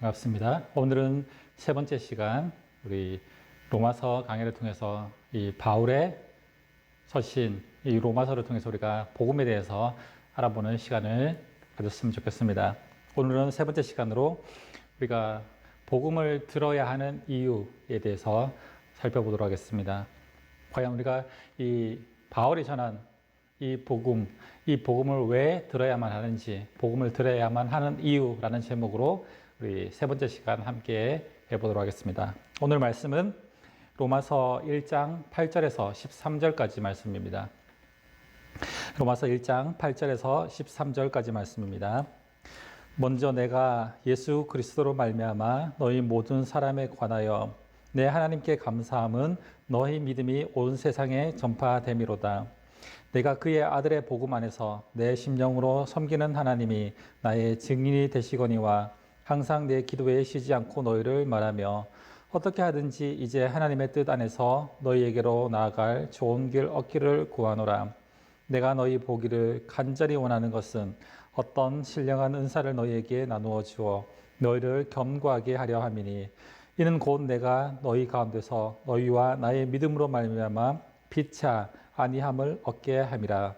반갑습니다. 오늘은 세 번째 시간, 우리 로마서 강해를 통해서 이 바울의 서신, 이 로마서를 통해서 우리가 복음에 대해서 알아보는 시간을 가졌으면 좋겠습니다. 오늘은 세 번째 시간으로 우리가 복음을 들어야 하는 이유에 대해서 살펴보도록 하겠습니다. 과연 우리가 이 바울이 전한 이 복음을 왜 들어야만 하는지, 복음을 들어야만 하는 이유라는 제목으로 우리 세 번째 시간 함께 해보도록 하겠습니다. 오늘 말씀은 로마서 1장 8절에서 13절까지 말씀입니다. 로마서 1장 8절에서 13절까지 말씀입니다. 먼저 내가 예수 그리스도로 말미암아 너희 모든 사람에 관하여 내 하나님께 감사함은 너희 믿음이 온 세상에 전파됨이로다. 내가 그의 아들의 복음 안에서 내 심령으로 섬기는 하나님이 나의 증인이 되시거니와 항상 내 기도에 쉬지 않고 너희를 말하며 어떻게 하든지 이제 하나님의 뜻 안에서 너희에게로 나아갈 좋은 길 얻기를 구하노라. 내가 너희 보기를 간절히 원하는 것은 어떤 신령한 은사를 너희에게 나누어 주어 너희를 겸고하게 하려 함이니 이는 곧 내가 너희 가운데서 너희와 나의 믿음으로 말미암아 피차 아니함을 얻게 함이라.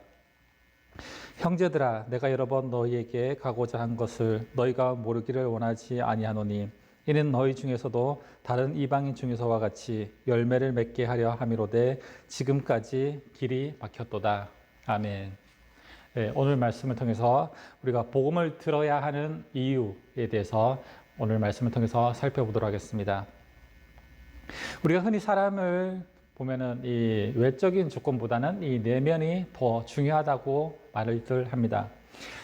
형제들아, 내가 여러 번 너희에게 가고자 한 것을 너희가 모르기를 원하지 아니하노니 이는 너희 중에서도 다른 이방인 중에서와 같이 열매를 맺게 하려 함이로되 지금까지 길이 막혔도다. 아멘. 네, 오늘 말씀을 통해서 우리가 복음을 들어야 하는 이유에 대해서 오늘 말씀을 통해서 살펴보도록 하겠습니다. 우리가 흔히 사람을 보면은 이 외적인 조건보다는 이 내면이 더 중요하다고 말을 합니다.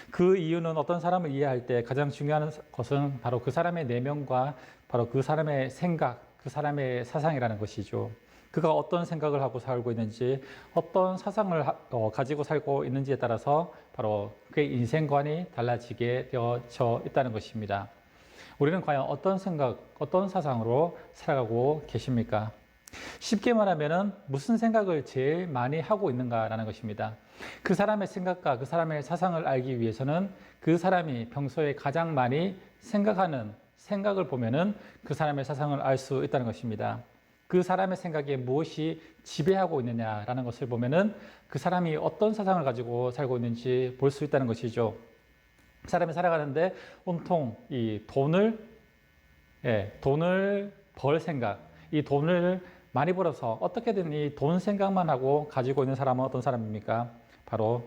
그 이유는 어떤 사람을 이해할 때 가장 중요한 것은 바로 그 사람의 내면과 바로 그 사람의 생각, 그 사람의 사상이라는 것이죠. 그가 어떤 생각을 하고 살고 있는지, 어떤 사상을 가지고 살고 있는지에 따라서 바로 그의 인생관이 달라지게 되어져 있다는 것입니다. 우리는 과연 어떤 생각, 어떤 사상으로 살아가고 계십니까? 쉽게 말하면 무슨 생각을 제일 많이 하고 있는가라는 것입니다. 그 사람의 생각과 그 사람의 사상을 알기 위해서는 그 사람이 평소에 가장 많이 생각하는 생각을 보면은 그 사람의 사상을 알 수 있다는 것입니다. 그 사람의 생각에 무엇이 지배하고 있느냐라는 것을 보면은 그 사람이 어떤 사상을 가지고 살고 있는지 볼 수 있다는 것이죠. 사람이 살아가는데 온통 이 돈을 벌 생각, 이 돈을 많이 벌어서 어떻게든 이 돈 생각만 하고 가지고 있는 사람은 어떤 사람입니까? 바로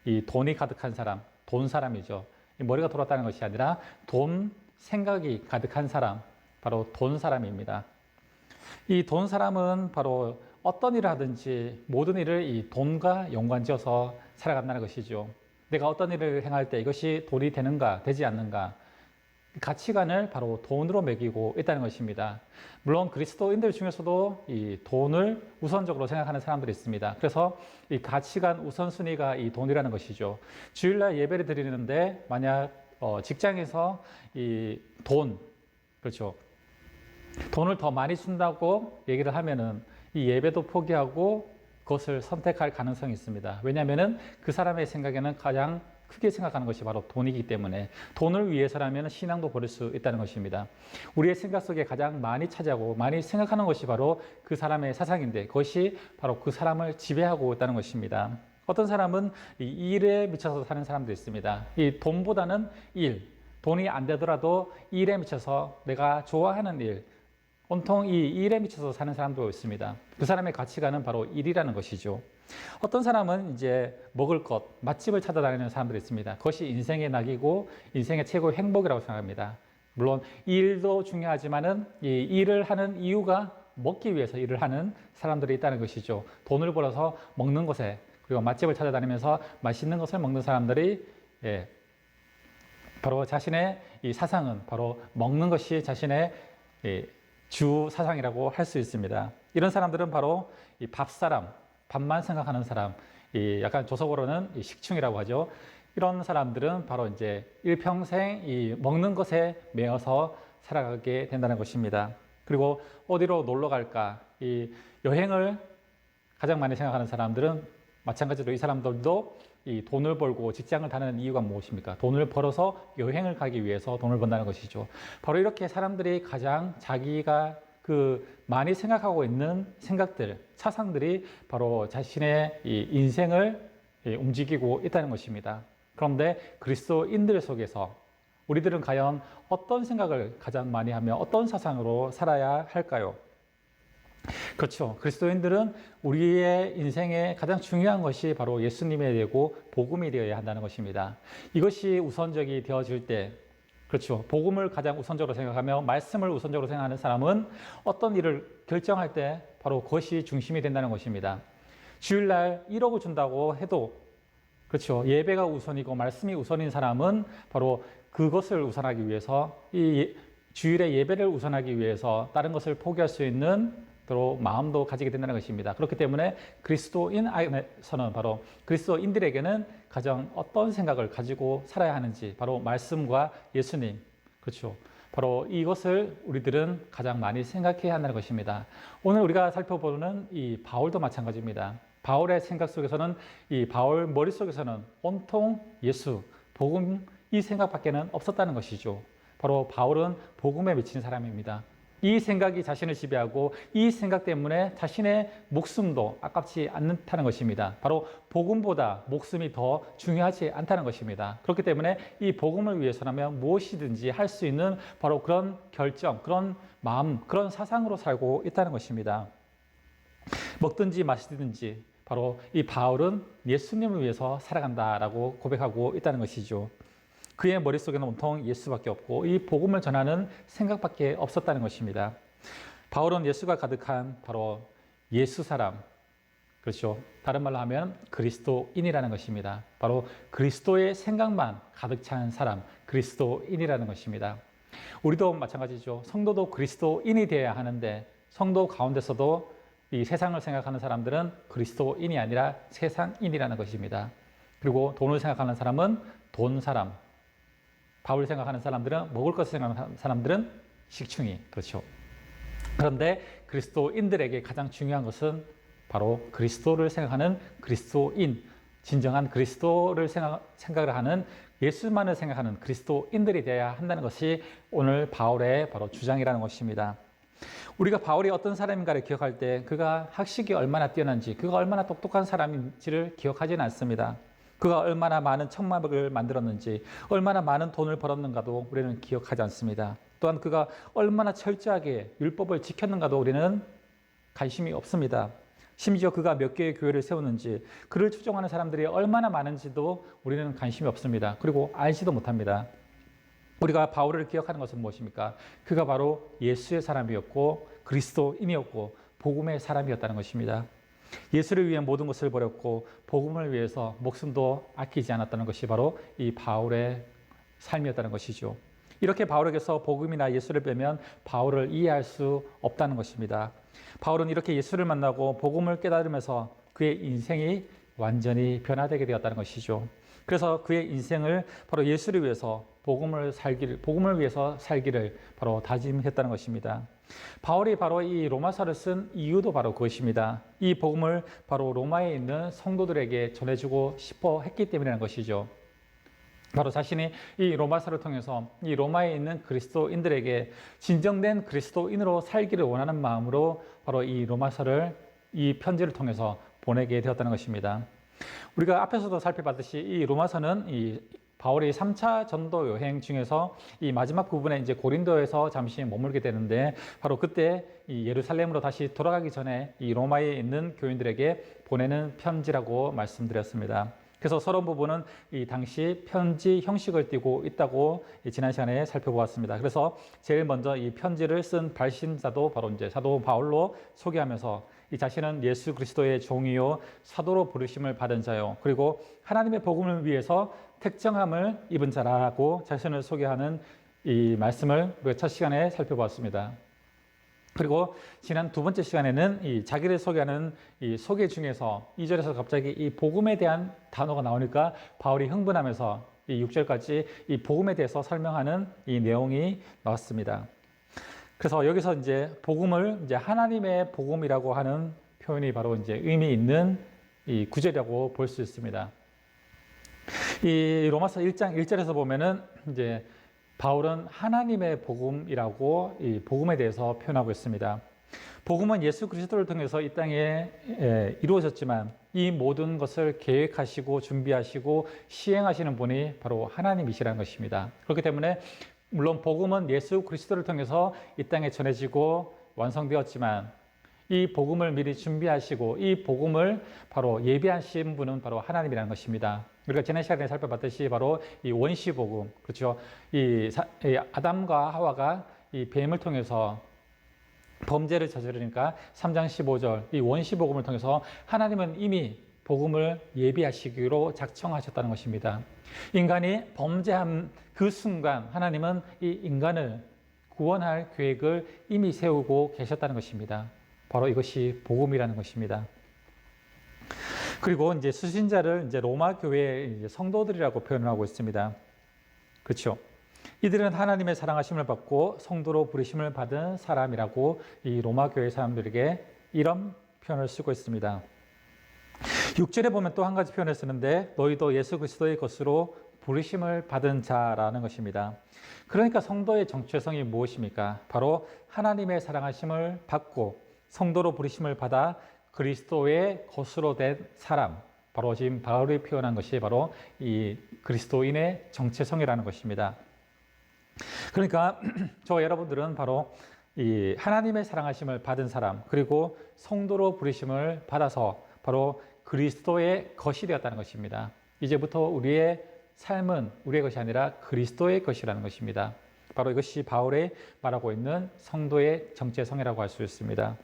이 돈이 가득한 사람, 돈 사람이죠. 머리가 돌았다는 것이 아니라 돈 생각이 가득한 사람, 바로 돈 사람입니다. 이 돈 사람은 바로 어떤 일을 하든지 모든 일을 이 돈과 연관지어서 살아간다는 것이죠. 내가 어떤 일을 행할 때 이것이 돈이 되는가, 되지 않는가, 가치관을 바로 돈으로 매기고 있다는 것입니다. 물론 그리스도인들 중에서도 이 돈을 우선적으로 생각하는 사람들이 있습니다. 그래서 이 가치관 우선순위가 이 돈이라는 것이죠. 주일날 예배를 드리는데 만약 직장에서 이 돈, 그렇죠. 돈을 더 많이 준다고 얘기를 하면은 이 예배도 포기하고 그것을 선택할 가능성이 있습니다. 왜냐하면은 그 사람의 생각에는 가장 크게 생각하는 것이 바로 돈이기 때문에 돈을 위해서라면 신앙도 버릴 수 있다는 것입니다. 우리의 생각 속에 가장 많이 차지하고 많이 생각하는 것이 바로 그 사람의 사상인데 그것이 바로 그 사람을 지배하고 있다는 것입니다. 어떤 사람은 이 일에 미쳐서 사는 사람도 있습니다. 이 돈보다는 돈이 안 되더라도 일에 미쳐서 내가 좋아하는 일, 온통 이 일에 미쳐서 사는 사람도 있습니다. 그 사람의 가치관은 바로 일이라는 것이죠. 어떤 사람은 이제 먹을 것, 맛집을 찾아다니는 사람들이 있습니다. 그것이 인생의 낙이고 인생의 최고의 행복이라고 생각합니다. 물론 일도 중요하지만은 이 일을 하는 이유가 먹기 위해서 일을 하는 사람들이 있다는 것이죠. 돈을 벌어서 먹는 곳에 그리고 맛집을 찾아다니면서 맛있는 것을 먹는 사람들이 바로 자신의 이 사상은 바로 먹는 것이 자신의 주 사상이라고 할 수 있습니다. 이런 사람들은 바로 이 밥만 생각하는 사람, 이 약간 조석으로는 이 식충이라고 하죠. 이런 사람들은 바로 이제 일평생 이 먹는 것에 매여서 살아가게 된다는 것입니다. 그리고 어디로 놀러 갈까? 이 여행을 가장 많이 생각하는 사람들은 마찬가지로 이 사람들도 이 돈을 벌고 직장을 다니는 이유가 무엇입니까? 돈을 벌어서 여행을 가기 위해서 돈을 번다는 것이죠. 바로 이렇게 사람들이 가장 자기가 많이 생각하고 있는 생각들, 사상들이 바로 자신의 이 인생을 움직이고 있다는 것입니다. 그런데 그리스도인들 속에서 우리들은 과연 어떤 생각을 가장 많이 하며 어떤 사상으로 살아야 할까요? 그렇죠. 그리스도인들은 우리의 인생에 가장 중요한 것이 바로 예수님이 되고 복음이 되어야 한다는 것입니다. 이것이 우선적이 되어질 때, 그렇죠. 복음을 가장 우선적으로 생각하며 말씀을 우선적으로 생각하는 사람은 어떤 일을 결정할 때 바로 그것이 중심이 된다는 것입니다. 주일날 1억을 준다고 해도, 그렇죠. 예배가 우선이고 말씀이 우선인 사람은 바로 그것을 우선하기 위해서, 이 주일의 예배를 우선하기 위해서 다른 것을 포기할 수 있는 마음도 가지게 된다는 것입니다. 그렇기 때문에 그리스도인 안에서는 바로 그리스도인들에게는 가장 어떤 생각을 가지고 살아야 하는지, 바로 말씀과 예수님, 그렇죠. 바로 이것을 우리들은 가장 많이 생각해야 한다는 것입니다. 오늘 우리가 살펴보는 이 바울도 마찬가지입니다. 바울의 생각 속에서는, 이 바울 머릿속에서는 온통 예수, 복음, 이 생각밖에는 없었다는 것이죠. 바로 바울은 복음에 미친 사람입니다. 이 생각이 자신을 지배하고 이 생각 때문에 자신의 목숨도 아깝지 않다는 것입니다. 바로 복음보다 목숨이 더 중요하지 않다는 것입니다. 그렇기 때문에 이 복음을 위해서라면 무엇이든지 할 수 있는 바로 그런 결정, 그런 마음, 그런 사상으로 살고 있다는 것입니다. 먹든지 마시든지 바로 이 바울은 예수님을 위해서 살아간다라고 고백하고 있다는 것이죠. 그의 머릿속에는 온통 예수밖에 없고 이 복음을 전하는 생각밖에 없었다는 것입니다. 바울은 예수가 가득한 바로 예수 사람, 그렇죠. 다른 말로 하면 그리스도인이라는 것입니다. 바로 그리스도의 생각만 가득 찬 사람, 그리스도인이라는 것입니다. 우리도 마찬가지죠. 성도도 그리스도인이 되어야 하는데 성도 가운데서도 이 세상을 생각하는 사람들은 그리스도인이 아니라 세상인이라는 것입니다. 그리고 돈을 생각하는 사람은 돈 사람, 바울 생각하는 사람들은 먹을 것을 생각하는 사람들은 식충이, 그렇죠. 그런데 그리스도인들에게 가장 중요한 것은 바로 그리스도를 생각하는 그리스도인, 진정한 그리스도를 생각을 하는, 예수만을 생각하는 그리스도인들이 되어야 한다는 것이 오늘 바울의 바로 주장이라는 것입니다. 우리가 바울이 어떤 사람인가를 기억할 때 그가 학식이 얼마나 뛰어난지, 그가 얼마나 똑똑한 사람인지를 기억하지는 않습니다. 그가 얼마나 많은 천막을 만들었는지, 얼마나 많은 돈을 벌었는가도 우리는 기억하지 않습니다. 또한 그가 얼마나 철저하게 율법을 지켰는가도 우리는 관심이 없습니다. 심지어 그가 몇 개의 교회를 세웠는지, 그를 추종하는 사람들이 얼마나 많은지도 우리는 관심이 없습니다. 그리고 알지도 못합니다. 우리가 바울을 기억하는 것은 무엇입니까? 그가 바로 예수의 사람이었고 그리스도인이었고 복음의 사람이었다는 것입니다. 예수를 위해 모든 것을 버렸고 복음을 위해서 목숨도 아끼지 않았다는 것이 바로 이 바울의 삶이었다는 것이죠. 이렇게 바울에게서 복음이나 예수를 빼면 바울을 이해할 수 없다는 것입니다. 바울은 이렇게 예수를 만나고 복음을 깨달으면서 그의 인생이 완전히 변화되게 되었다는 것이죠. 그래서 그의 인생을 바로 예수를 위해서 복음을 위해서 살기를 바로 다짐했다는 것입니다. 바울이 바로 이 로마서를 쓴 이유도 바로 그것입니다. 이 복음을 바로 로마에 있는 성도들에게 전해주고 싶어 했기 때문이라는 것이죠. 바로 자신이 이 로마서를 통해서 이 로마에 있는 그리스도인들에게 진정된 그리스도인으로 살기를 원하는 마음으로 바로 이 로마서를, 이 편지를 통해서 보내게 되었다는 것입니다. 우리가 앞에서도 살펴봤듯이 이 로마서는 이 바울이 3차 전도 여행 중에서 이 마지막 부분에 이제 고린도에서 잠시 머물게 되는데, 바로 그때 이 예루살렘으로 다시 돌아가기 전에 이 로마에 있는 교인들에게 보내는 편지라고 말씀드렸습니다. 그래서 서론 부분은 이 당시 편지 형식을 띠고 있다고 지난 시간에 살펴보았습니다. 그래서 제일 먼저 이 편지를 쓴 발신자도 바로 이제 사도 바울로 소개하면서 이 자신은 예수 그리스도의 종이요 사도로 부르심을 받은 자요, 그리고 하나님의 복음을 위해서 택정함을 입은 자라고 자신을 소개하는 이 말씀을 우리가 첫 시간에 살펴보았습니다. 그리고 지난 두 번째 시간에는 이 자기를 소개하는 이 소개 중에서 2절에서 갑자기 이 복음에 대한 단어가 나오니까 바울이 흥분하면서 이 6절까지 이 복음에 대해서 설명하는 이 내용이 나왔습니다. 그래서 여기서 이제 복음을 이제 하나님의 복음이라고 하는 표현이 바로 이제 의미 있는 이 구절이라고 볼 수 있습니다. 이 로마서 1장 1절에서 보면은 이제 바울은 하나님의 복음이라고 이 복음에 대해서 표현하고 있습니다. 복음은 예수 그리스도를 통해서 이 땅에 이루어졌지만 이 모든 것을 계획하시고 준비하시고 시행하시는 분이 바로 하나님이시라는 것입니다. 그렇기 때문에 물론 복음은 예수 그리스도를 통해서 이 땅에 전해지고 완성되었지만 이 복음을 미리 준비하시고 이 복음을 바로 예비하신 분은 바로 하나님이라는 것입니다. 우리가 지난 시간에 살펴봤듯이 바로 이 원시 복음, 그렇죠? 이 아담과 하와가 이 뱀을 통해서 범죄를 저지르니까 3장 15절 이 원시 복음을 통해서 하나님은 이미 복음을 예비하시기로 작정하셨다는 것입니다. 인간이 범죄한 그 순간 하나님은 이 인간을 구원할 계획을 이미 세우고 계셨다는 것입니다. 바로 이것이 복음이라는 것입니다. 그리고 이제 수신자를 이제 로마 교회의 이제 성도들이라고 표현하고 있습니다. 그렇죠? 이들은 하나님의 사랑하심을 받고 성도로 부르심을 받은 사람이라고 이 로마 교회 사람들에게 이런 표현을 쓰고 있습니다. 6절에 보면 또 한 가지 표현을 쓰는데 너희도 예수 그리스도의 것으로 부르심을 받은 자라는 것입니다. 그러니까 성도의 정체성이 무엇입니까? 바로 하나님의 사랑하심을 받고 성도로 부르심을 받아 그리스도의 것으로 된 사람, 바로 지금 바울이 표현한 것이 바로 이 그리스도인의 정체성이라는 것입니다. 그러니까 저 여러분들은 바로 이 하나님의 사랑하심을 받은 사람, 그리고 성도로 부르심을 받아서 바로 그리스도의 것이 되었다는 것입니다. 이제부터 우리의 삶은 우리의 것이 아니라 그리스도의 것이라는 것입니다. 바로 이것이 바울이 말하고 있는 성도의 정체성이라고 할 수 있습니다.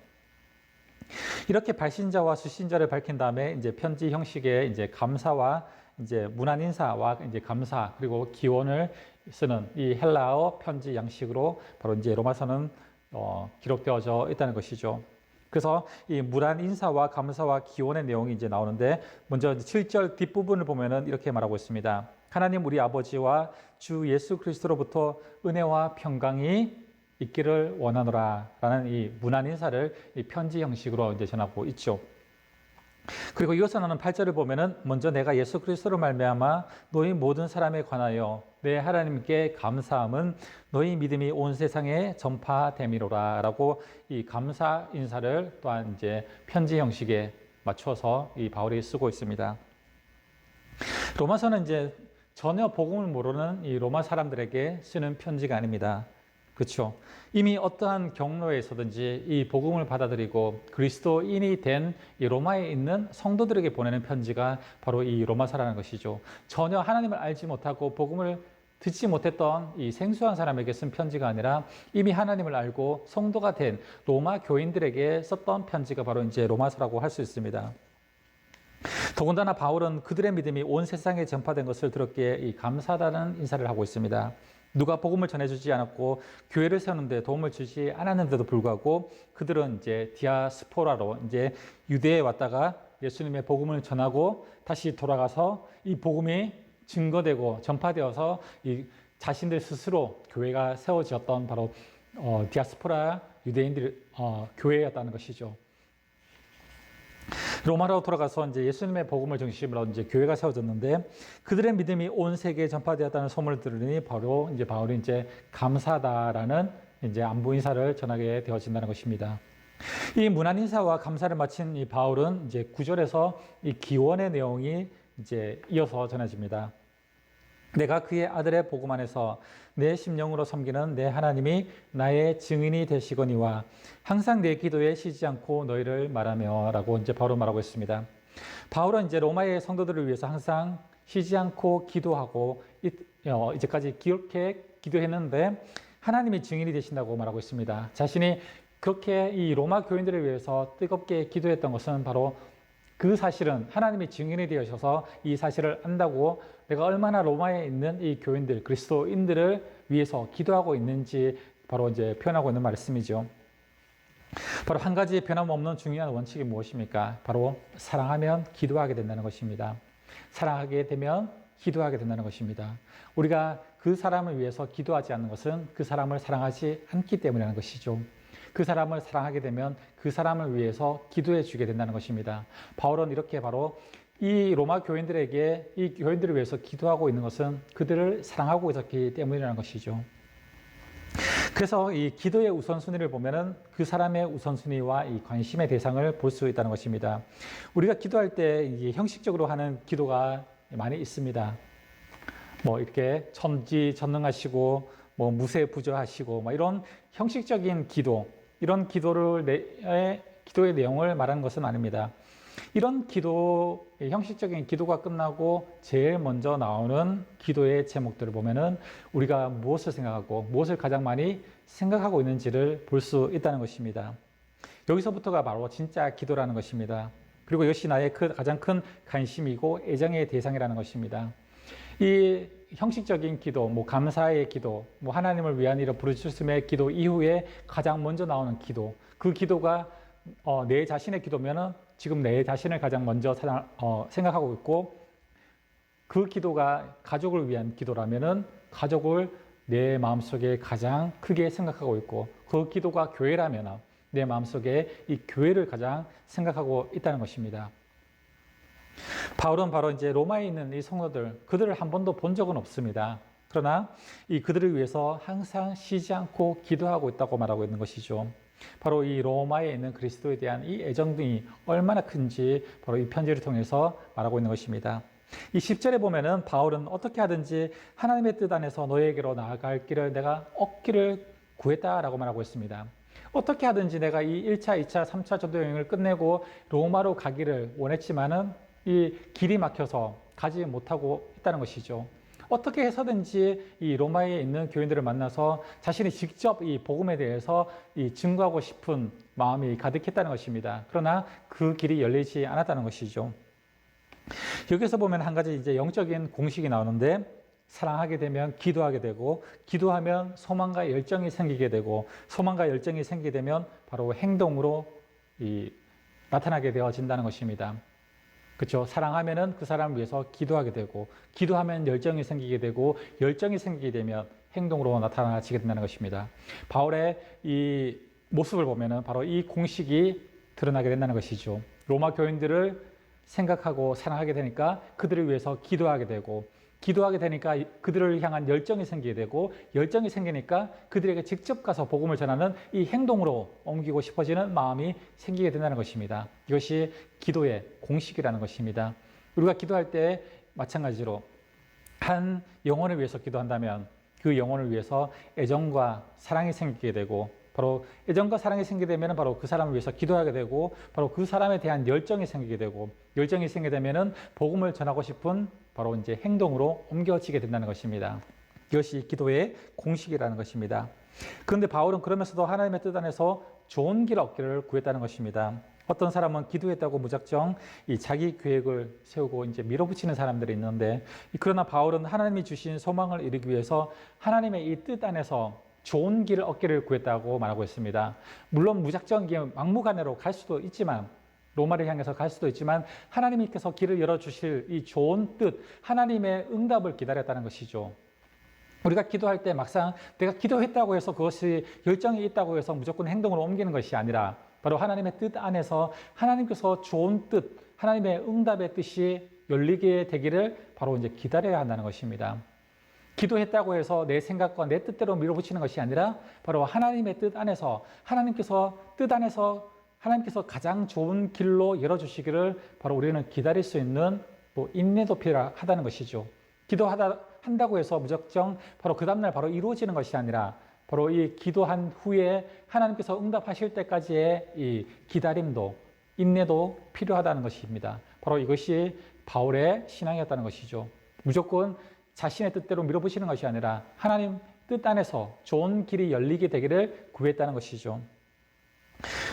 이렇게 발신자와 수신자를 밝힌 다음에 이제 편지 형식의 이제 감사와 이제 문안 인사와 이제 감사 그리고 기원을 쓰는 이 헬라어 편지 양식으로 바로 이제 로마서는 기록되어져 있다는 것이죠. 그래서 이 문안 인사와 감사와 기원의 내용이 이제 나오는데 먼저 7절 뒷부분을 보면은 이렇게 말하고 있습니다. 하나님 우리 아버지와 주 예수 그리스도로부터 은혜와 평강이 있기를 원하노라 라는 이 문안 인사를 이 편지 형식으로 이제 전하고 있죠. 그리고 이어서 나는 8절을 보면은 먼저 내가 예수 그리스도로 말미암아 너희 모든 사람에 관하여 내 하나님께 감사함은 너희 믿음이 온 세상에 전파됨이로라 라고 이 감사 인사를 또한 이제 편지 형식에 맞춰서 이 바울이 쓰고 있습니다. 로마서는 이제 전혀 복음을 모르는 이 로마 사람들에게 쓰는 편지가 아닙니다. 그렇죠. 이미 어떠한 경로에서든지 이 복음을 받아들이고 그리스도인이 된 이 로마에 있는 성도들에게 보내는 편지가 바로 이 로마서라는 것이죠. 전혀 하나님을 알지 못하고 복음을 듣지 못했던 이 생소한 사람에게 쓴 편지가 아니라 이미 하나님을 알고 성도가 된 로마 교인들에게 썼던 편지가 바로 이제 로마서라고 할 수 있습니다. 더군다나 바울은 그들의 믿음이 온 세상에 전파된 것을 들었기에 이 감사하다는 인사를 하고 있습니다. 누가 복음을 전해주지 않았고 교회를 세우는데 도움을 주지 않았는데도 불구하고 그들은 이제 디아스포라로 이제 유대에 왔다가 예수님의 복음을 전하고 다시 돌아가서 이 복음이 증거되고 전파되어서 이 자신들 스스로 교회가 세워졌던 바로 디아스포라 유대인들 교회였다는 것이죠. 로마로 돌아가서 이제 예수님의 복음을 중심으로 이제 교회가 세워졌는데 그들의 믿음이 온 세계에 전파되었다는 소문을 들으니 바로 이제 바울이 이제 감사하다라는 이제 안부 인사를 전하게 되어진다는 것입니다. 이 문안 인사와 감사를 마친 이 바울은 이제 9절에서 이 기원의 내용이 이제 이어서 전해집니다. 내가 그의 아들의 복음 안에서 내 심령으로 섬기는 내 하나님이 나의 증인이 되시거니와 항상 내 기도에 쉬지 않고 너희를 말하며 라고 이제 바로 말하고 있습니다. 바울은 이제 로마의 성도들을 위해서 항상 쉬지 않고 기도하고 이제까지 그렇게 기도했는데 하나님이 증인이 되신다고 말하고 있습니다. 자신이 그렇게 이 로마 교인들을 위해서 뜨겁게 기도했던 것은 바로 그 사실은 하나님이 증인이 되셔서 이 사실을 안다고 내가 얼마나 로마에 있는 이 교인들, 그리스도인들을 위해서 기도하고 있는지 바로 이제 표현하고 있는 말씀이죠. 바로 한 가지 변함없는 중요한 원칙이 무엇입니까? 바로 사랑하면 기도하게 된다는 것입니다. 사랑하게 되면 기도하게 된다는 것입니다. 우리가 그 사람을 위해서 기도하지 않는 것은 그 사람을 사랑하지 않기 때문이라는 것이죠. 그 사람을 사랑하게 되면 그 사람을 위해서 기도해 주게 된다는 것입니다. 바울은 이렇게 바로 이 로마 교인들에게 이 교인들을 위해서 기도하고 있는 것은 그들을 사랑하고 있었기 때문이라는 것이죠. 그래서 이 기도의 우선순위를 보면은 그 사람의 우선순위와 이 관심의 대상을 볼 수 있다는 것입니다. 우리가 기도할 때 이게 형식적으로 하는 기도가 많이 있습니다. 뭐 이렇게 천지전능하시고 뭐 무세부조하시고 뭐 이런 형식적인 기도, 이런 기도의 내용을 말하는 것은 아닙니다. 이런 기도, 형식적인 기도가 끝나고 제일 먼저 나오는 기도의 제목들을 보면은 우리가 무엇을 생각하고 무엇을 가장 많이 생각하고 있는지를 볼 수 있다는 것입니다. 여기서부터가 바로 진짜 기도라는 것입니다. 그리고 이것이 나의 가장 큰 관심이고 애정의 대상이라는 것입니다. 이 형식적인 기도, 뭐 감사의 기도, 뭐 하나님을 위한 일을 부르짖음의 기도 이후에 가장 먼저 나오는 기도, 그 기도가 내 자신의 기도면은 지금 내 자신을 가장 먼저 생각하고 있고, 그 기도가 가족을 위한 기도라면은 가족을 내 마음속에 가장 크게 생각하고 있고, 그 기도가 교회라면 내 마음속에 이 교회를 가장 생각하고 있다는 것입니다. 바울은 바로 이제 로마에 있는 이 성도들, 그들을 한 번도 본 적은 없습니다. 그러나 이 그들을 위해서 항상 쉬지 않고 기도하고 있다고 말하고 있는 것이죠. 바로 이 로마에 있는 그리스도에 대한 이 애정이 얼마나 큰지 바로 이 편지를 통해서 말하고 있는 것입니다. 이 10절에 보면은 바울은 어떻게 하든지 하나님의 뜻 안에서 너희에게로 나아갈 길을 내가 얻기를 구했다라고 말하고 있습니다. 어떻게 하든지 내가 이 1차, 2차, 3차 전도 여행을 끝내고 로마로 가기를 원했지만은 이 길이 막혀서 가지 못하고 있다는 것이죠. 어떻게 해서든지 이 로마에 있는 교인들을 만나서 자신이 직접 이 복음에 대해서 이 증거하고 싶은 마음이 가득했다는 것입니다. 그러나 그 길이 열리지 않았다는 것이죠. 여기서 보면 한 가지 이제 영적인 공식이 나오는데, 사랑하게 되면 기도하게 되고, 기도하면 소망과 열정이 생기게 되고, 소망과 열정이 생기게 되면 바로 행동으로 나타나게 되어진다는 것입니다. 그렇죠. 사랑하면은 그 사람을 위해서 기도하게 되고, 기도하면 열정이 생기게 되고, 열정이 생기게 되면 행동으로 나타나지게 된다는 것입니다. 바울의 이 모습을 보면은 바로 이 공식이 드러나게 된다는 것이죠. 로마 교인들을 생각하고 사랑하게 되니까 그들을 위해서 기도하게 되고, 기도하게 되니까 그들을 향한 열정이 생기게 되고, 열정이 생기니까 그들에게 직접 가서 복음을 전하는 이 행동으로 옮기고 싶어지는 마음이 생기게 된다는 것입니다. 이것이 기도의 공식이라는 것입니다. 우리가 기도할 때 마찬가지로 한 영혼을 위해서 기도한다면 그 영혼을 위해서 애정과 사랑이 생기게 되고, 바로 애정과 사랑이 생기게 되면 바로 그 사람을 위해서 기도하게 되고, 바로 그 사람에 대한 열정이 생기게 되고, 열정이 생기게 되면은 복음을 전하고 싶은 바로 이제 행동으로 옮겨지게 된다는 것입니다. 이것이 기도의 공식이라는 것입니다. 그런데 바울은 그러면서도 하나님의 뜻 안에서 좋은 길 얻기를 구했다는 것입니다. 어떤 사람은 기도했다고 무작정 이 자기 계획을 세우고 이제 밀어붙이는 사람들이 있는데, 그러나 바울은 하나님이 주신 소망을 이루기 위해서 하나님의 이 뜻 안에서 좋은 길을 얻기를 구했다고 말하고 있습니다. 물론 무작정 막무가내로 갈 수도 있지만, 로마를 향해서 갈 수도 있지만, 하나님께서 길을 열어주실 이 좋은 뜻, 하나님의 응답을 기다렸다는 것이죠. 우리가 기도할 때 막상 내가 기도했다고 해서 그것이 열정이 있다고 해서 무조건 행동으로 옮기는 것이 아니라, 바로 하나님의 뜻 안에서 하나님께서 좋은 뜻, 하나님의 응답의 뜻이 열리게 되기를 바로 이제 기다려야 한다는 것입니다. 기도했다고 해서 내 생각과 내 뜻대로 밀어붙이는 것이 아니라 바로 하나님의 뜻 안에서 한다면서 하나님께서 가장 좋은 길로 열어주시기를 바로 우리는 기다릴 수 있는 또 인내도 필요하다는 것이죠. 한다고 해서 무작정 바로 그 다음날 바로 이루어지는 것이 아니라, 바로 이 기도한 후에 하나님께서 응답하실 때까지의 이 기다림도, 인내도 필요하다는 것입니다. 바로 이것이 바울의 신앙이었다는 것이죠. 무조건 자신의 뜻대로 밀어붙이는 것이 아니라 하나님 뜻 안에서 좋은 길이 열리게 되기를 구했다는 것이죠.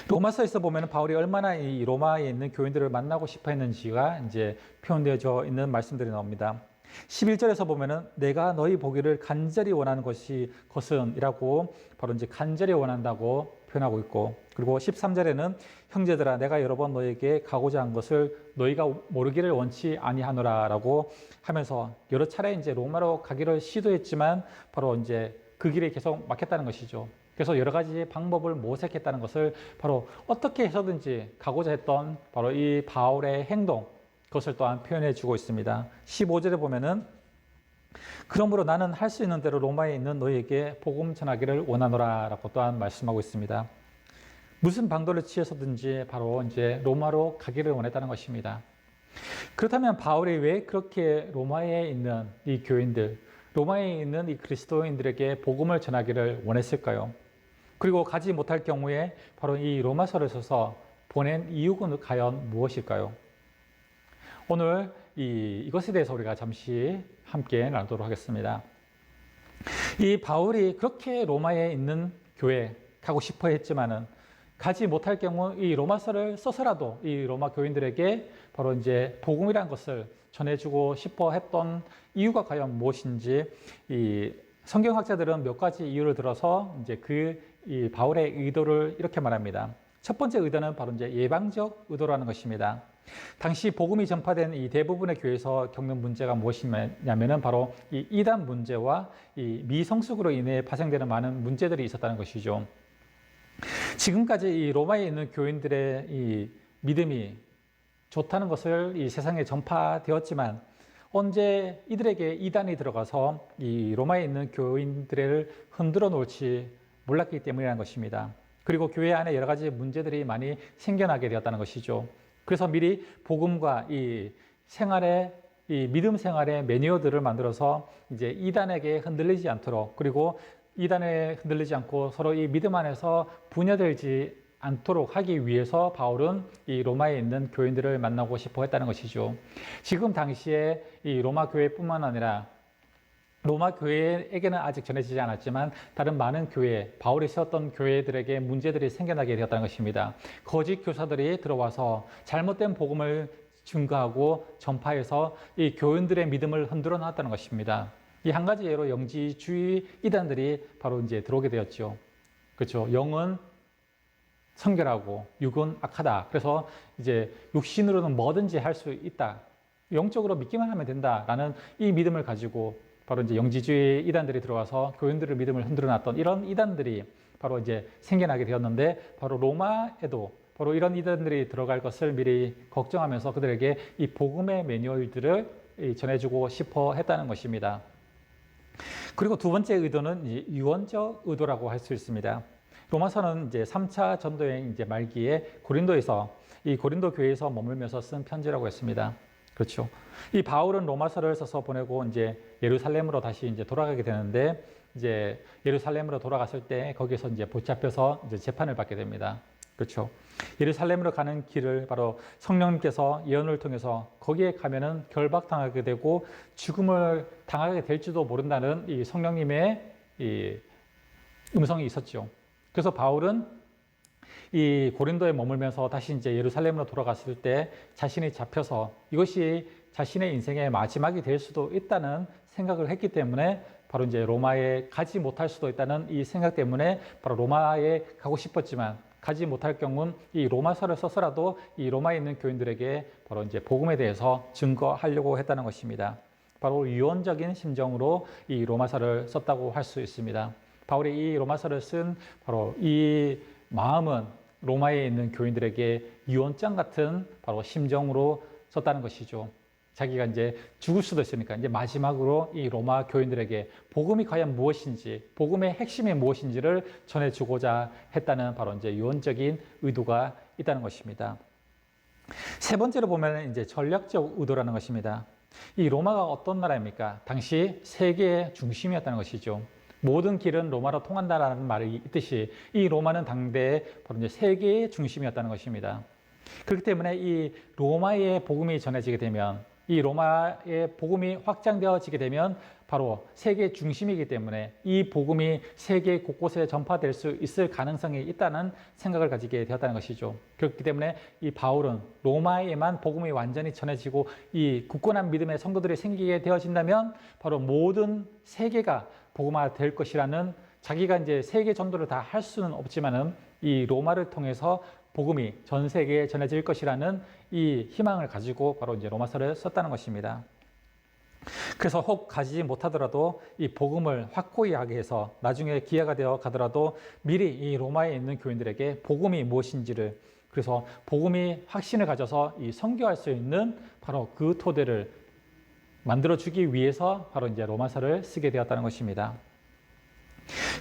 로마서에서 보면 바울이 얼마나 이 로마에 있는 교인들을 만나고 싶어 했는지가 이제 표현되어져 있는 말씀들이 나옵니다. 11절에서 보면은 내가 너희 보기를 간절히 원하는 것은 이라고 바로 이제 간절히 원한다고 표현하고 있고, 그리고 13절에는 형제들아 내가 여러 번 너에게 가고자 한 것을 너희가 모르기를 원치 아니하노라라고 하면서 여러 차례 이제 로마로 가기를 시도했지만 바로 이제 그 길이 계속 막혔다는 것이죠. 그래서 여러 가지 방법을 모색했다는 것을 바로 어떻게 해서든지 가고자 했던 바로 이 바울의 행동, 그것을 또한 표현해 주고 있습니다. 15절에 보면은 그러므로 나는 할 수 있는 대로 로마에 있는 너희에게 복음 전하기를 원하노라 라고 또한 말씀하고 있습니다. 무슨 방도를 취해서든지 바로 이제 로마로 가기를 원했다는 것입니다. 그렇다면 바울이 왜 그렇게 로마에 있는 이 교인들, 로마에 있는 이 그리스도인들에게 복음을 전하기를 원했을까요? 그리고 가지 못할 경우에 바로 이 로마서를 써서 보낸 이유는 과연 무엇일까요? 오늘 이것에 대해서 우리가 잠시 함께 나누도록 하겠습니다. 이 바울이 그렇게 로마에 있는 교회에 가고 싶어 했지만은 가지 못할 경우 이 로마서를 써서라도 이 로마 교인들에게 바로 이제 복음이라는 것을 전해주고 싶어 했던 이유가 과연 무엇인지 이 성경학자들은 몇 가지 이유를 들어서 이제 이 바울의 의도를 이렇게 말합니다. 첫 번째 의도는 바로 이제 예방적 의도라는 것입니다. 당시 복음이 전파된 이 대부분의 교회에서 겪는 문제가 무엇이냐면은 바로 이 이단 문제와 이 미성숙으로 인해 파생되는 많은 문제들이 있었다는 것이죠. 지금까지 이 로마에 있는 교인들의 이 믿음이 좋다는 것을 이 세상에 전파되었지만 언제 이들에게 이단이 들어가서 이 로마에 있는 교인들을 흔들어 놓을지 몰랐기 때문이라는 것입니다. 그리고 교회 안에 여러 가지 문제들이 많이 생겨나게 되었다는 것이죠. 그래서 미리 복음과 이 믿음 생활의 매뉴얼들을 만들어서 이제 이단에게 흔들리지 않도록, 그리고 이단에 흔들리지 않고 서로 이 믿음 안에서 분열되지 않도록 하기 위해서 바울은 이 로마에 있는 교인들을 만나고 싶어 했다는 것이죠. 지금 당시에 이 로마 교회뿐만 아니라 로마 교회에게는 아직 전해지지 않았지만 다른 많은 교회, 바울이 세웠던 교회들에게 문제들이 생겨나게 되었다는 것입니다. 거짓 교사들이 들어와서 잘못된 복음을 증거하고 전파해서 이 교인들의 믿음을 흔들어 놨다는 것입니다. 이 한 가지 예로 영지주의 이단들이 바로 이제 들어오게 되었죠. 그렇죠. 영은 성결하고 육은 악하다. 그래서 이제 육신으로는 뭐든지 할 수 있다. 영적으로 믿기만 하면 된다라는 이 믿음을 가지고 바로 이제 영지주의 이단들이 들어와서 교인들의 믿음을 흔들어 놨던 이런 이단들이 바로 이제 생겨나게 되었는데, 바로 로마에도 바로 이런 이단들이 들어갈 것을 미리 걱정하면서 그들에게 이 복음의 매뉴얼들을 전해주고 싶어 했다는 것입니다. 그리고 두 번째 의도는 이제 유언적 의도라고 할 수 있습니다. 로마서는 이제 3차 전도여행 이제 말기에 고린도에서 이 고린도 교회에서 머물면서 쓴 편지라고 했습니다. 그렇죠. 이 바울은 로마서를 써서 보내고 이제 예루살렘으로 다시 이제 돌아가게 되는데, 이제 예루살렘으로 돌아갔을 때 거기서 이제 붙잡혀서 이제 재판을 받게 됩니다. 그렇죠. 예루살렘으로 가는 길을 바로 성령님께서 예언을 통해서 거기에 가면은 결박당하게 되고 죽음을 당하게 될지도 모른다는 이 성령님의 이 음성이 있었죠. 그래서 바울은 이 고린도에 머물면서 다시 이제 예루살렘으로 돌아갔을 때 자신이 잡혀서 이것이 자신의 인생의 마지막이 될 수도 있다는 생각을 했기 때문에 바로 이제 로마에 가지 못할 수도 있다는 이 생각 때문에 바로 로마에 가고 싶었지만 가지 못할 경우는 이 로마서를 써서라도 이 로마에 있는 교인들에게 바로 이제 복음에 대해서 증거하려고 했다는 것입니다. 바로 유언적인 심정으로 이 로마서를 썼다고 할 수 있습니다. 바울이 이 로마서를 쓴 바로 이 마음은 로마에 있는 교인들에게 유언장 같은 바로 심정으로 썼다는 것이죠. 자기가 이제 죽을 수도 있으니까 이제 마지막으로 이 로마 교인들에게 복음이 과연 무엇인지, 복음의 핵심이 무엇인지를 전해주고자 했다는 바로 이제 유언적인 의도가 있다는 것입니다. 세 번째로 보면 이제 전략적 의도라는 것입니다. 이 로마가 어떤 나라입니까? 당시 세계의 중심이었다는 것이죠. 모든 길은 로마로 통한다라는 말이 있듯이 이 로마는 당대의 바로 이제 세계의 중심이었다는 것입니다. 그렇기 때문에 이 로마의 복음이 전해지게 되면, 이 로마의 복음이 확장되어지게 되면 바로 세계 중심이기 때문에 이 복음이 세계 곳곳에 전파될 수 있을 가능성이 있다는 생각을 가지게 되었다는 것이죠. 그렇기 때문에 이 바울은 로마에만 복음이 완전히 전해지고 이 굳건한 믿음의 성도들이 생기게 되어진다면 바로 모든 세계가 복음화 될 것이라는, 자기가 이제 세계 전도를 다 할 수는 없지만은 이 로마를 통해서 복음이 전 세계에 전해질 것이라는 이 희망을 가지고 바로 이제 로마서를 썼다는 것입니다. 그래서 혹 가지 못하더라도 이 복음을 확고히 하게 해서 나중에 기회가 되어 가더라도 미리 이 로마에 있는 교인들에게 복음이 무엇인지를, 그래서 복음이 확신을 가져서 이 선교할 수 있는 바로 그 토대를 만들어주기 위해서 바로 이제 로마서를 쓰게 되었다는 것입니다.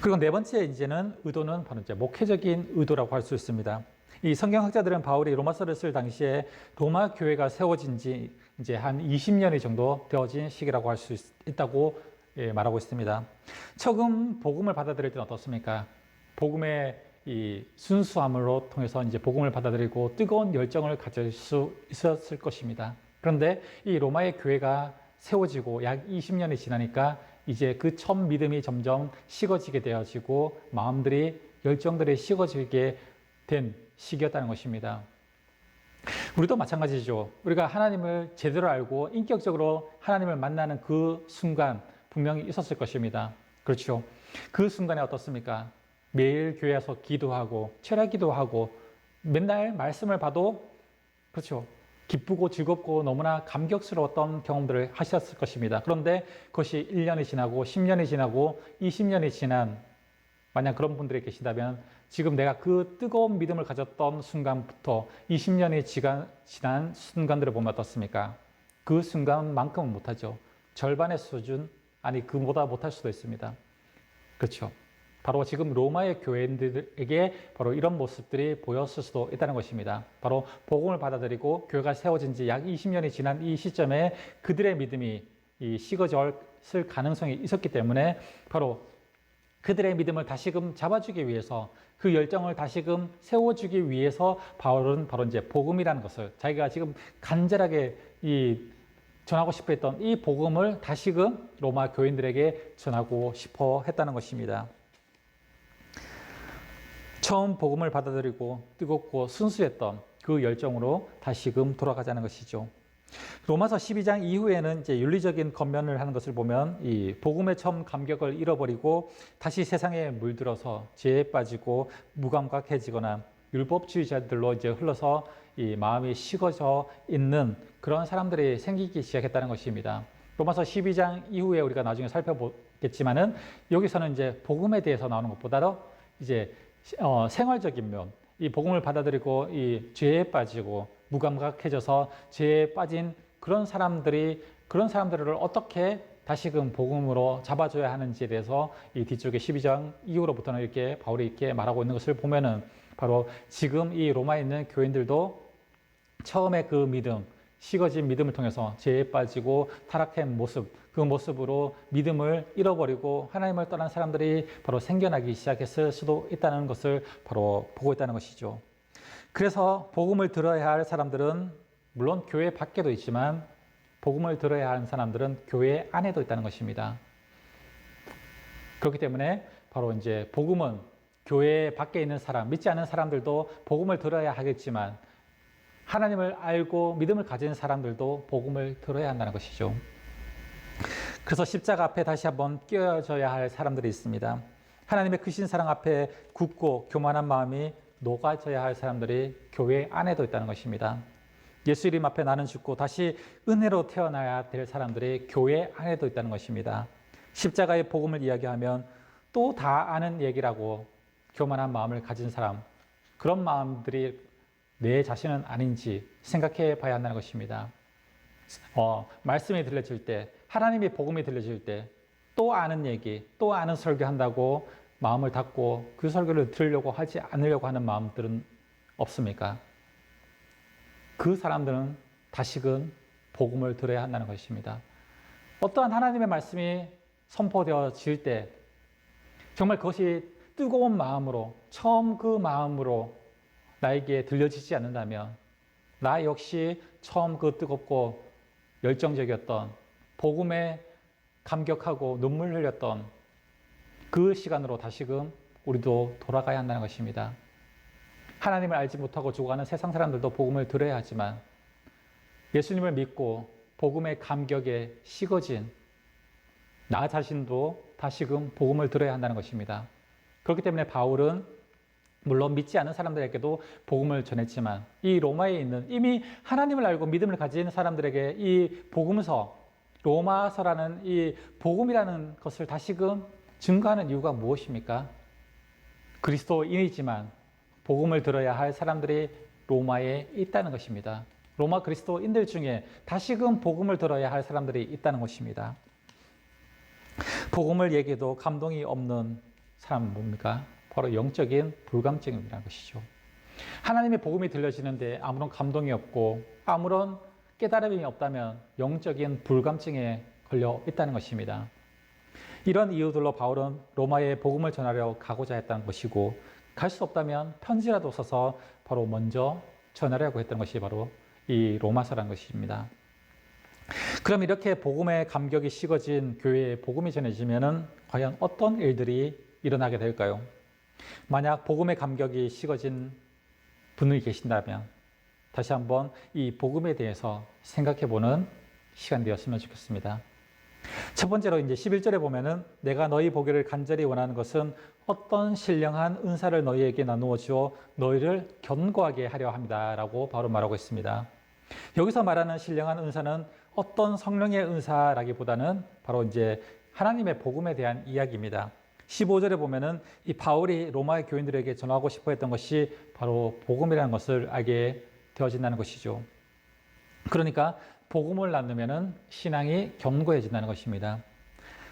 그리고 네 번째 이제는 의도는 바로 이제 목회적인 의도라고 할 수 있습니다. 이 성경학자들은 바울이 로마서를 쓸 당시에 로마 교회가 세워진 지 이제 한 20년이 정도 되어진 시기라고 할 수 있다고 말하고 있습니다. 처음 복음을 받아들일 때는 어떻습니까? 복음의 이 순수함으로 통해서 이제 복음을 받아들이고 뜨거운 열정을 가질 수 있었을 것입니다. 그런데 이 로마의 교회가 세워지고 약 20년이 지나니까 이제 그 첫 믿음이 점점 식어지게 되어지고 마음들이 열정들이 식어지게 된 시기였다는 것입니다. 우리도 마찬가지죠. 우리가 하나님을 제대로 알고 인격적으로 하나님을 만나는 그 순간 분명히 있었을 것입니다. 그렇죠. 그 순간에 어떻습니까? 매일 교회에서 기도하고 철야 기도하고 맨날 말씀을 봐도 그렇죠. 기쁘고 즐겁고 너무나 감격스러웠던 경험들을 하셨을 것입니다. 그런데 그것이 1년이 지나고 10년이 지나고 20년이 지난 만약 그런 분들이 계신다면 지금 내가 그 뜨거운 믿음을 가졌던 순간부터 20년이 지난 순간들을 보면 어떻습니까? 그 순간만큼은 못하죠. 절반의 수준, 아니 그보다 못할 수도 있습니다. 그렇죠. 바로 지금 로마의 교회인들에게 바로 이런 모습들이 보였을 수도 있다는 것입니다. 바로 복음을 받아들이고 교회가 세워진 지 약 20년이 지난 이 시점에 그들의 믿음이 식어졌을 가능성이 있었기 때문에 바로 그들의 믿음을 다시금 잡아주기 위해서 그 열정을 다시금 세워주기 위해서 바울은 바로 이제 복음이라는 것을 자기가 지금 간절하게 전하고 싶어 했던 이 복음을 다시금 로마 교인들에게 전하고 싶어 했다는 것입니다. 처음 복음을 받아들이고 뜨겁고 순수했던 그 열정으로 다시금 돌아가자는 것이죠. 로마서 12장 이후에는 이제 윤리적인 겉면을 하는 것을 보면 이 복음의 처음 감격을 잃어버리고 다시 세상에 물들어서 죄에 빠지고 무감각해지거나 율법주의자들로 이제 흘러서 이 마음이 식어져 있는 그런 사람들이 생기기 시작했다는 것입니다. 로마서 12장 이후에 우리가 나중에 살펴보겠지만은 여기서는 이제 복음에 대해서 나오는 것보다도 이제 생활적인 면, 이 복음을 받아들이고 이 죄에 빠지고 무감각해져서 죄에 빠진 그런 사람들을 어떻게 다시금 복음으로 잡아줘야 하는지에 대해서 이 뒤쪽에 12장 이후로부터는 이렇게 바울이 이렇게 말하고 있는 것을 보면은 바로 지금 이 로마에 있는 교인들도 처음에 그 믿음, 식어진 믿음을 통해서 죄에 빠지고 타락한 모습, 그 모습으로 믿음을 잃어버리고 하나님을 떠난 사람들이 바로 생겨나기 시작했을 수도 있다는 것을 바로 보고 있다는 것이죠. 그래서 복음을 들어야 할 사람들은 물론 교회 밖에도 있지만 복음을 들어야 하는 사람들은 교회 안에도 있다는 것입니다. 그렇기 때문에 바로 이제 복음은 교회 밖에 있는 사람, 믿지 않는 사람들도 복음을 들어야 하겠지만 하나님을 알고 믿음을 가진 사람들도 복음을 들어야 한다는 것이죠. 그래서 십자가 앞에 다시 한번 끼어져야 할 사람들이 있습니다. 하나님의 크신 사랑 앞에 굳고 교만한 마음이 녹아져야 할 사람들이 교회 안에도 있다는 것입니다. 예수 이름 앞에 나는 죽고 다시 은혜로 태어나야 될 사람들이 교회 안에도 있다는 것입니다. 십자가의 복음을 이야기하면 또 다 아는 얘기라고 교만한 마음을 가진 사람, 그런 마음들이 내 자신은 아닌지 생각해 봐야 한다는 것입니다. 말씀이 들려질 때, 하나님의 복음이 들려질 때 또 아는 얘기, 또 아는 설교한다고 마음을 닫고 그 설교를 들으려고 하지 않으려고 하는 마음들은 없습니까? 그 사람들은 다시금 복음을 들어야 한다는 것입니다. 어떠한 하나님의 말씀이 선포되어질 때 정말 그것이 뜨거운 마음으로, 처음 그 마음으로 나에게 들려지지 않는다면 나 역시 처음 그 뜨겁고 열정적이었던 복음에 감격하고 눈물 흘렸던 그 시간으로 다시금 우리도 돌아가야 한다는 것입니다. 하나님을 알지 못하고 죽어가는 세상 사람들도 복음을 들어야 하지만 예수님을 믿고 복음의 감격에 식어진 나 자신도 다시금 복음을 들어야 한다는 것입니다. 그렇기 때문에 바울은 물론 믿지 않은 사람들에게도 복음을 전했지만 이 로마에 있는 이미 하나님을 알고 믿음을 가진 사람들에게 이 복음서, 로마서라는 이 복음이라는 것을 다시금 증거하는 이유가 무엇입니까? 그리스도인이지만 복음을 들어야 할 사람들이 로마에 있다는 것입니다. 로마 그리스도인들 중에 다시금 복음을 들어야 할 사람들이 있다는 것입니다. 복음을 얘기해도 감동이 없는 사람은 뭡니까? 바로 영적인 불감증이라는 것이죠. 하나님의 복음이 들려지는데 아무런 감동이 없고 아무런 깨달음이 없다면 영적인 불감증에 걸려 있다는 것입니다. 이런 이유들로 바울은 로마에 복음을 전하려 가고자 했다는 것이고, 갈 수 없다면 편지라도 써서 바로 먼저 전하려고 했던 것이 바로 이 로마서라는 것입니다. 그럼 이렇게 복음의 감격이 식어진 교회에 복음이 전해지면은 과연 어떤 일들이 일어나게 될까요? 만약 복음의 감격이 식어진 분이 계신다면 다시 한번 이 복음에 대해서 생각해 보는 시간 되었으면 좋겠습니다. 첫 번째로 이제 11절에 보면은 내가 너희 보기를 간절히 원하는 것은 어떤 신령한 은사를 너희에게 나누어 주어 너희를 견고하게 하려 합니다라고 바로 말하고 있습니다. 여기서 말하는 신령한 은사는 어떤 성령의 은사라기보다는 바로 이제 하나님의 복음에 대한 이야기입니다. 15절에 보면은 이 바울이 로마의 교인들에게 전하고 싶어 했던 것이 바로 복음이라는 것을 알게 되어진다는 것이죠. 그러니까 복음을 나누면은 신앙이 견고해진다는 것입니다.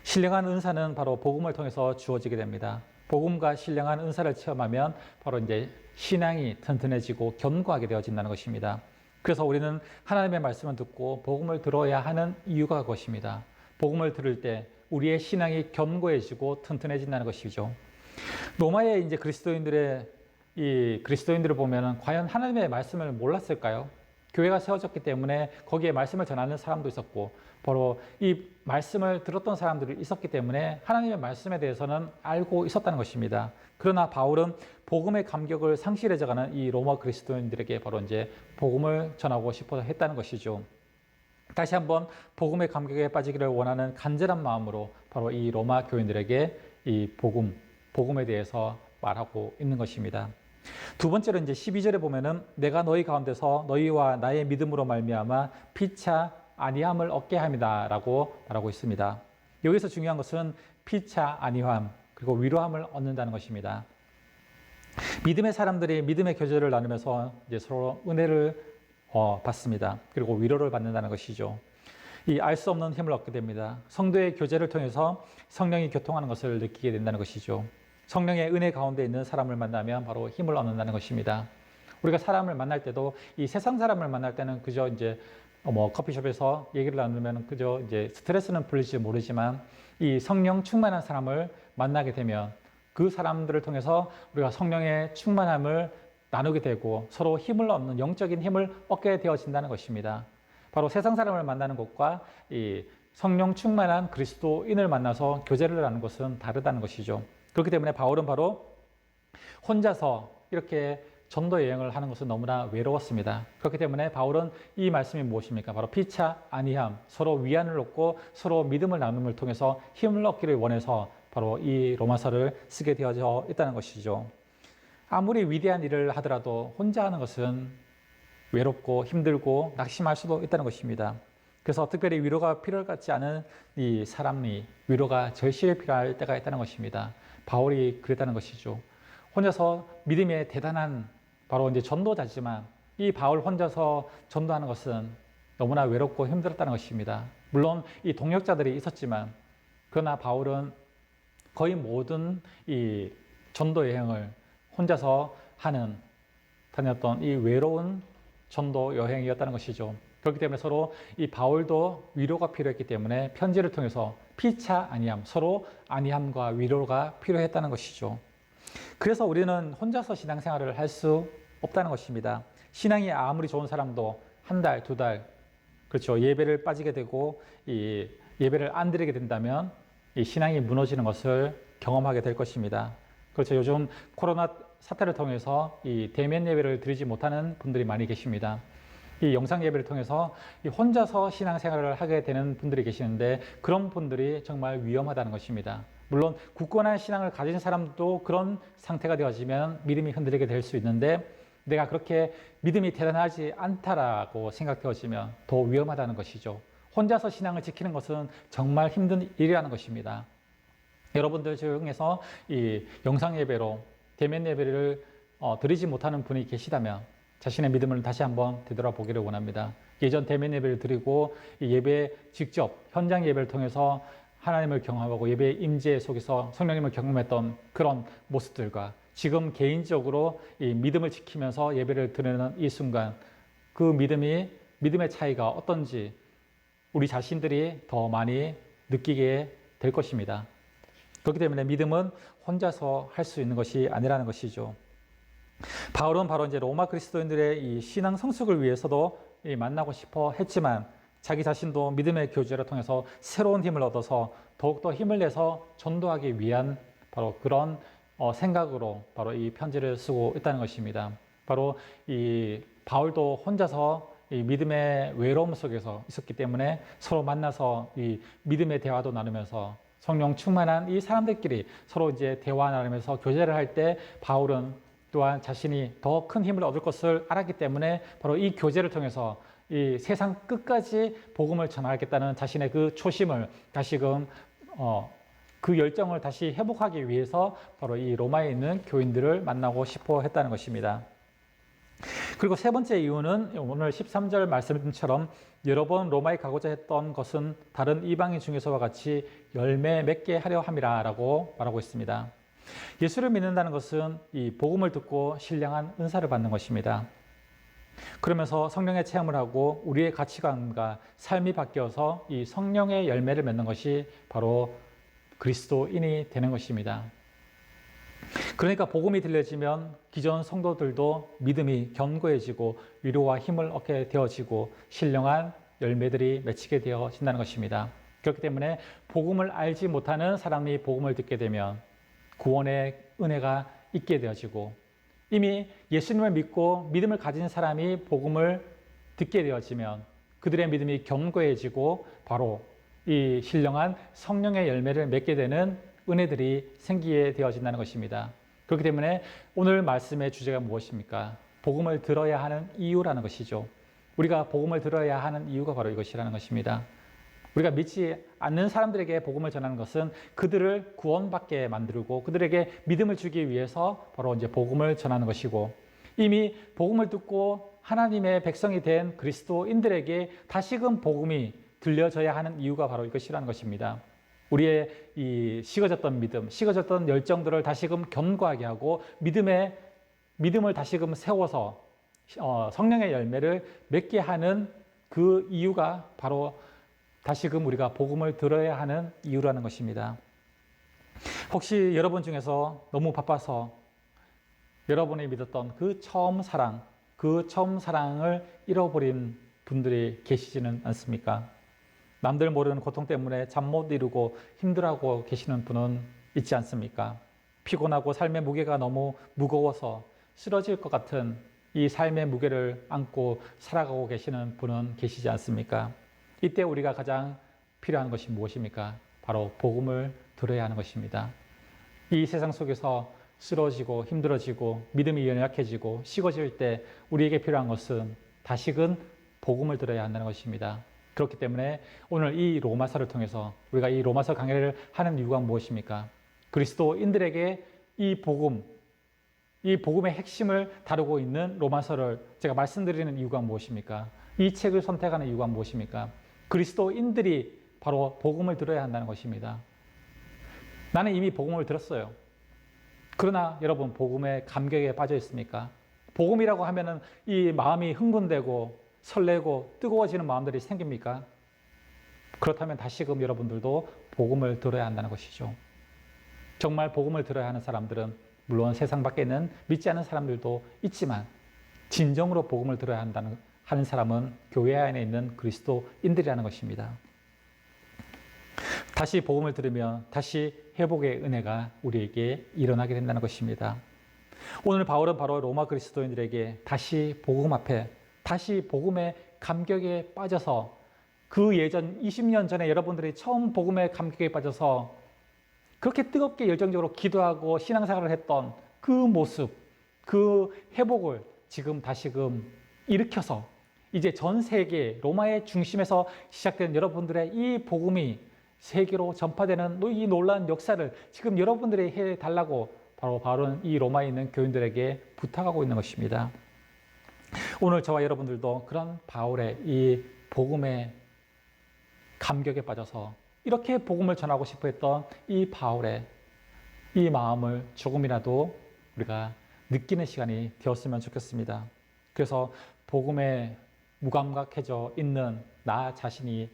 신령한 은사는 바로 복음을 통해서 주어지게 됩니다. 복음과 신령한 은사를 체험하면 바로 이제 신앙이 튼튼해지고 견고하게 되어진다는 것입니다. 그래서 우리는 하나님의 말씀을 듣고 복음을 들어야 하는 이유가 그것입니다. 복음을 들을 때 우리의 신앙이 견고해지고 튼튼해진다는 것이죠. 로마의 이제 그리스도인들을 보면은 과연 하나님의 말씀을 몰랐을까요? 교회가 세워졌기 때문에 거기에 말씀을 전하는 사람도 있었고, 바로 이 말씀을 들었던 사람들이 있었기 때문에 하나님의 말씀에 대해서는 알고 있었다는 것입니다. 그러나 바울은 복음의 감격을 상실해져가는 이 로마 그리스도인들에게 바로 이제 복음을 전하고 싶어 했다는 것이죠. 다시 한번 복음의 감격에 빠지기를 원하는 간절한 마음으로 바로 이 로마 교인들에게 이 복음에 대해서 말하고 있는 것입니다. 두 번째로 이제 12절에 보면은 내가 너희 가운데서 너희와 나의 믿음으로 말미암아 피차 안위함을 얻게 합니다라고 말하고 있습니다. 여기서 중요한 것은 피차 안위함 그리고 위로함을 얻는다는 것입니다. 믿음의 사람들이 믿음의 교제를 나누면서 이제 서로 은혜를 받습니다. 그리고 위로를 받는다는 것이죠. 이 알 수 없는 힘을 얻게 됩니다. 성도의 교제를 통해서 성령이 교통하는 것을 느끼게 된다는 것이죠. 성령의 은혜 가운데 있는 사람을 만나면 바로 힘을 얻는다는 것입니다. 우리가 사람을 만날 때도 이 세상 사람을 만날 때는 그저 이제 커피숍에서 얘기를 나누면 그저 이제 스트레스는 풀릴지 모르지만 이 성령 충만한 사람을 만나게 되면 그 사람들을 통해서 우리가 성령의 충만함을 나누게 되고 서로 힘을 얻는 영적인 힘을 얻게 되어진다는 것입니다. 바로 세상 사람을 만나는 것과 이 성령 충만한 그리스도인을 만나서 교제를 하는 것은 다르다는 것이죠. 그렇기 때문에 바울은 바로 혼자서 이렇게 전도 여행을 하는 것은 너무나 외로웠습니다. 그렇기 때문에 바울은 이 말씀이 무엇입니까? 바로 피차 안위함, 서로 위안을 얻고 서로 믿음을 나눔을 통해서 힘을 얻기를 원해서 바로 이 로마서를 쓰게 되어져 있다는 것이죠. 아무리 위대한 일을 하더라도 혼자 하는 것은 외롭고 힘들고 낙심할 수도 있다는 것입니다. 그래서 특별히 위로가 필요할 것 같지 않은 이 사람이 위로가 절실히 필요할 때가 있다는 것입니다. 바울이 그랬다는 것이죠. 혼자서 믿음의 대단한 바로 이제 전도자지만 이 바울 혼자서 전도하는 것은 너무나 외롭고 힘들었다는 것입니다. 물론 이 동역자들이 있었지만 그러나 바울은 거의 모든 이 전도 여행을 혼자서 다녔던 이 외로운 전도 여행이었다는 것이죠. 그렇기 때문에 서로 이 바울도 위로가 필요했기 때문에 편지를 통해서 피차 안위함, 서로 안위함과 위로가 필요했다는 것이죠. 그래서 우리는 혼자서 신앙생활을 할 수 없다는 것입니다. 신앙이 아무리 좋은 사람도 한 달, 두 달, 그렇죠. 예배를 빠지게 되고 이 예배를 안 드리게 된다면 이 신앙이 무너지는 것을 경험하게 될 것입니다. 그렇죠. 요즘 코로나 사태를 통해서 이 대면 예배를 드리지 못하는 분들이 많이 계십니다. 이 영상 예배를 통해서 혼자서 신앙생활을 하게 되는 분들이 계시는데 그런 분들이 정말 위험하다는 것입니다. 물론 굳건한 신앙을 가진 사람도 그런 상태가 되어지면 믿음이 흔들리게 될 수 있는데 내가 그렇게 믿음이 대단하지 않다라고 생각되어지면 더 위험하다는 것이죠. 혼자서 신앙을 지키는 것은 정말 힘든 일이라는 것입니다. 여러분들 중에서 이 영상 예배로 대면 예배를 드리지 못하는 분이 계시다면 자신의 믿음을 다시 한번 되돌아보기를 원합니다. 예전 대면 예배를 드리고 이 예배 직접 현장 예배를 통해서 하나님을 경험하고 예배 임재 속에서 성령님을 경험했던 그런 모습들과 지금 개인적으로 이 믿음을 지키면서 예배를 드리는 이 순간 그 믿음의 차이가 어떤지 우리 자신들이 더 많이 느끼게 될 것입니다. 그렇기 때문에 믿음은 혼자서 할 수 있는 것이 아니라는 것이죠. 바울은 바로 이제 로마 그리스도인들의 이 신앙 성숙을 위해서도 만나고 싶어 했지만 자기 자신도 믿음의 교제를 통해서 새로운 힘을 얻어서 더욱더 힘을 내서 전도하기 위한 바로 그런 생각으로 바로 이 편지를 쓰고 있다는 것입니다. 바로 이 바울도 혼자서 이 믿음의 외로움 속에서 있었기 때문에 서로 만나서 이 믿음의 대화도 나누면서 성령 충만한 이 사람들끼리 서로 이제 대화 나누면서 교제를 할 때 바울은 또한 자신이 더 큰 힘을 얻을 것을 알았기 때문에 바로 이 교제를 통해서 이 세상 끝까지 복음을 전하겠다는 자신의 그 초심을 다시금 그 열정을 다시 회복하기 위해서 바로 이 로마에 있는 교인들을 만나고 싶어 했다는 것입니다. 그리고 세 번째 이유는 오늘 13절 말씀처럼 여러 번 로마에 가고자 했던 것은 다른 이방인 중에서와 같이 열매 맺게 하려 함이라 라고 말하고 있습니다. 예수를 믿는다는 것은 이 복음을 듣고 신령한 은사를 받는 것입니다. 그러면서 성령의 체험을 하고 우리의 가치관과 삶이 바뀌어서 이 성령의 열매를 맺는 것이 바로 그리스도인이 되는 것입니다. 그러니까 복음이 들려지면 기존 성도들도 믿음이 견고해지고 위로와 힘을 얻게 되어지고 신령한 열매들이 맺히게 되어진다는 것입니다. 그렇기 때문에 복음을 알지 못하는 사람이 복음을 듣게 되면 구원의 은혜가 있게 되어지고 이미 예수님을 믿고 믿음을 가진 사람이 복음을 듣게 되어지면 그들의 믿음이 견고해지고 바로 이 신령한 성령의 열매를 맺게 되는 은혜들이 생기게 되어진다는 것입니다. 그렇기 때문에 오늘 말씀의 주제가 무엇입니까? 복음을 들어야 하는 이유라는 것이죠. 우리가 복음을 들어야 하는 이유가 바로 이것이라는 것입니다. 우리가 믿지 않는 사람들에게 복음을 전하는 것은 그들을 구원받게 만들고 그들에게 믿음을 주기 위해서 바로 이제 복음을 전하는 것이고 이미 복음을 듣고 하나님의 백성이 된 그리스도인들에게 다시금 복음이 들려져야 하는 이유가 바로 이것이라는 것입니다. 우리의 이 식어졌던 믿음, 식어졌던 열정들을 다시금 견고하게 하고 믿음을 다시금 세워서 성령의 열매를 맺게 하는 그 이유가 바로 다시금 우리가 복음을 들어야 하는 이유라는 것입니다. 혹시 여러분 중에서 너무 바빠서 여러분이 믿었던 그 처음 사랑을 잃어버린 분들이 계시지는 않습니까? 남들 모르는 고통 때문에 잠 못 이루고 힘들어하고 계시는 분은 있지 않습니까? 피곤하고 삶의 무게가 너무 무거워서 쓰러질 것 같은 이 삶의 무게를 안고 살아가고 계시는 분은 계시지 않습니까? 이때 우리가 가장 필요한 것이 무엇입니까? 바로 복음을 들어야 하는 것입니다. 이 세상 속에서 쓰러지고 힘들어지고 믿음이 연약해지고 식어질 때 우리에게 필요한 것은 다시금 복음을 들어야 한다는 것입니다. 그렇기 때문에 오늘 이 로마서를 통해서 우리가 이 로마서 강해를 하는 이유가 무엇입니까? 그리스도인들에게 이 복음의 핵심을 다루고 있는 로마서를 제가 말씀드리는 이유가 무엇입니까? 이 책을 선택하는 이유가 무엇입니까? 그리스도인들이 바로 복음을 들어야 한다는 것입니다. 나는 이미 복음을 들었어요. 그러나 여러분 복음의 감격에 빠져 있습니까? 복음이라고 하면은 이 마음이 흥분되고 설레고 뜨거워지는 마음들이 생깁니까? 그렇다면 다시금 여러분들도 복음을 들어야 한다는 것이죠. 정말 복음을 들어야 하는 사람들은 물론 세상 밖에 있는 믿지 않는 사람들도 있지만 진정으로 복음을 들어야 하는 사람은 교회 안에 있는 그리스도인들이라는 것입니다. 다시 복음을 들으면 다시 회복의 은혜가 우리에게 일어나게 된다는 것입니다. 오늘 바울은 바로 로마 그리스도인들에게 다시 복음 앞에 다시 복음의 감격에 빠져서 그 예전 20년 전에 여러분들이 처음 복음의 감격에 빠져서 그렇게 뜨겁게 열정적으로 기도하고 신앙생활을 했던 그 모습, 그 회복을 지금 다시금 일으켜서 이제 전 세계 로마의 중심에서 시작된 여러분들의 이 복음이 세계로 전파되는 이 놀라운 역사를 지금 여러분들이 해달라고 바로 바울은 이 로마에 있는 교인들에게 부탁하고 있는 것입니다. 오늘 저와 여러분들도 그런 바울의 이 복음의 감격에 빠져서 이렇게 복음을 전하고 싶어 했던 이 바울의 이 마음을 조금이라도 우리가 느끼는 시간이 되었으면 좋겠습니다. 그래서 복음에 무감각해져 있는 나 자신이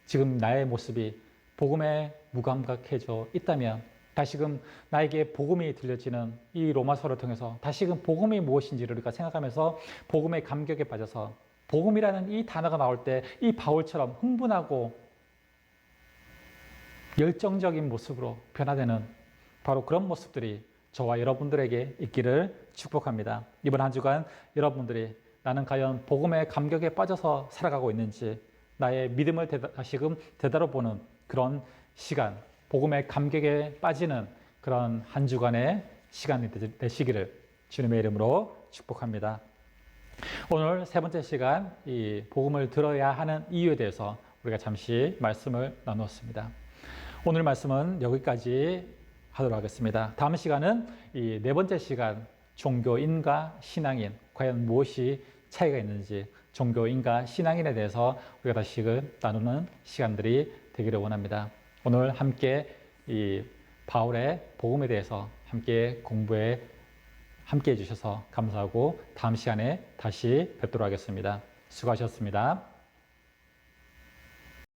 지금 나의 모습이 복음에 무감각해져 있다면 다시금 나에게 복음이 들려지는 이 로마서를 통해서 다시금 복음이 무엇인지를 우리가 생각하면서 복음의 감격에 빠져서 복음이라는 이 단어가 나올 때 이 바울처럼 흥분하고 열정적인 모습으로 변화되는 바로 그런 모습들이 저와 여러분들에게 있기를 축복합니다. 이번 한 주간 여러분들이 나는 과연 복음의 감격에 빠져서 살아가고 있는지 나의 믿음을 다시금 되돌아보는 그런 시간, 복음의 감격에 빠지는 그런 한 주간의 시간이 되시기를 주님의 이름으로 축복합니다. 오늘 세 번째 시간, 이 복음을 들어야 하는 이유에 대해서 우리가 잠시 말씀을 나누었습니다. 오늘 말씀은 여기까지 하도록 하겠습니다. 다음 시간은 이 네 번째 시간, 종교인과 신앙인, 과연 무엇이 차이가 있는지, 종교인과 신앙인에 대해서 우리가 다시금 나누는 시간들이 되기를 원합니다. 오늘 함께 이 바울의 복음에 대해서 함께 함께 해주셔서 감사하고 다음 시간에 다시 뵙도록 하겠습니다. 수고하셨습니다.